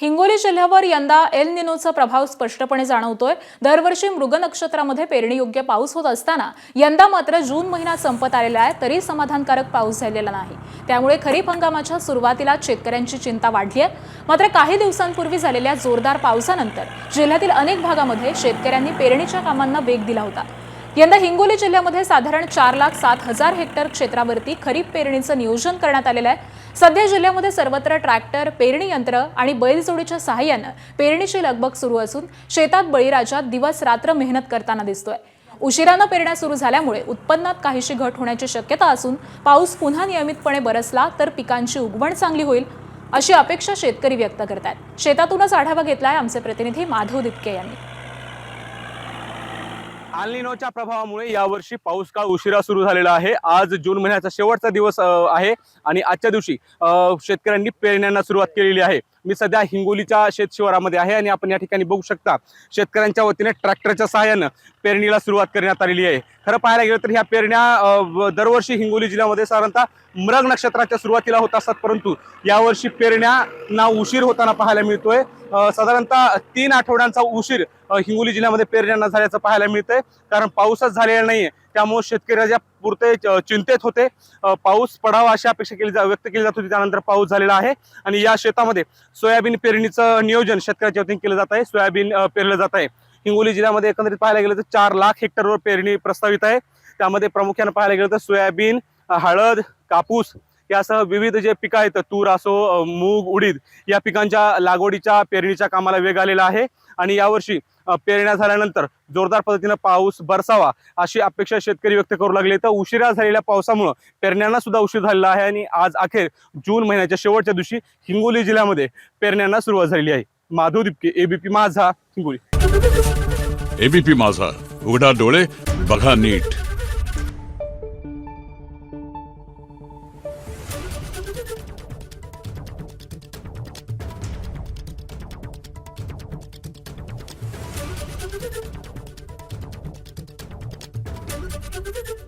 हिंगोली जिल्ह्यावर यंदा एल निनोचा प्रभाव स्पष्टपणे जाणवतोय। दरवर्षी मृग नक्षत्रामध्ये पेरणीयोग्य पाऊस होत असताना यंदा मात्र जून महिना संपत आलेला आहे तरी समाधानकारक पाऊस झालेला नाही। त्यामुळे खरीप हंगामाच्या सुरुवातीला शेतकऱ्यांची चिंता वाढली आहे। मात्र काही दिवसांपूर्वी झालेल्या जोरदार पावसानंतर जिल्ह्यातील अनेक भागामध्ये शेतकऱ्यांनी पेरणीच्या कामांना वेग दिला होता। यंदा हिंगोली जिल्ह्यामध्ये साधारण 4,07,000 हेक्टर क्षेत्रावरती खरीप पेरणीचं नियोजन करण्यात आलेलं आहे। सध्या जिल्ह्यामध्ये सर्वत्र ट्रॅक्टर, पेरणी यंत्र आणि बैलजोडीच्या सहाय्याने पेरणीची लगबग सुरू असून शेतात बळीराजा दिवस रात्र मेहनत करताना दिसतोय। उशिराने पेरण्या सुरू झाल्यामुळे उत्पन्नात काहीशी घट होण्याची शक्यता असून पाऊस पुन्हा नियमितपणे बरसला तर पिकांची उगवण चांगली होईल अशी अपेक्षा शेतकरी व्यक्त करतात। शेतातूनच आढावा घेतलाय आमचे प्रतिनिधी माधव दिपके यांनी। एल निनोच्या प्रभावामुळे यावर्षी पाऊस काळ उशिरा सुरू झालेला आहे। आज जून महिन्याचा शेवटचा दिवस आहे आणि आजच्या दिवशी शेतकऱ्यांनी पेरण्यांना सुरुवात केलेली आहे। मी सध्या हिंगोलीच्या शेतशिवारामध्ये आहे आणि आपण या ठिकाणी बघू शकता शेतकऱ्यांच्या वतीने ट्रॅक्टरच्या सहाय्याने पेरणीला सुरुवात करण्यात आलेली आहे। खरं पाहायला गेलं तर ह्या पेरण्या दरवर्षी हिंगोली जिल्ह्यामध्ये साधारणतः मृग नक्षत्राच्या सुरुवातीला होत असतात, परंतु यावर्षी पेरण्यांना उशीर होताना पाहायला मिळतोय। साधारणतः 3 आठवड्यांचा उशीर हिंगोली जिल्ह्यामध्ये पेरण्यांना झाल्याचं पाहायला मिळतंय, कारण पाऊसच झालेला नाहीये। त्यामुळे शेतकऱ्याच्या पुरते चिंतेत होते। पाऊस पडावा अशी अपेक्षा व्यक्त केली जात होती, त्यानंतर पाऊस झालेला आहे आणि या शेतामध्ये सोयाबीन पेरणीचं नियोजन शेतकऱ्याच्या वतीने केलं जात आहे। सोयाबीन पेरलं जात आहे। हिंगोली जिल्ह्यामध्ये एकंदरीत पाहायला गेलं तर 4 लाख हेक्टरवर पेरणी प्रस्तावित आहे। त्यामध्ये प्रामुख्याने पाहायला गेलं तर सोयाबीन, हळद, कापूस यासह विविध जे पिकं आहेत, तूर असो, मूग, उडीद या पिकांच्या लागवडीच्या पेरणीच्या कामाला वेग आलेला आहे आणि यावर्षी पेरण्या झाल्यानंतर जोरदार पद्धतीने पाऊस बरसावा अशी अपेक्षा शेतकरी व्यक्त करू लागले। तर उशिरा झालेल्या पावसामुळे पेरण्यांना सुद्धा उशीर झालेला आहे आणि आज अखेर जून महिन्याच्या शेवटच्या दिवशी हिंगोली जिल्ह्यामध्ये पेरण्यांना सुरुवात झालेली आहे। माधव दिपके, एबीपी माझा, हिंगोली। एबीपी माझा, उघडा डोळे बघा नीट। Thank you.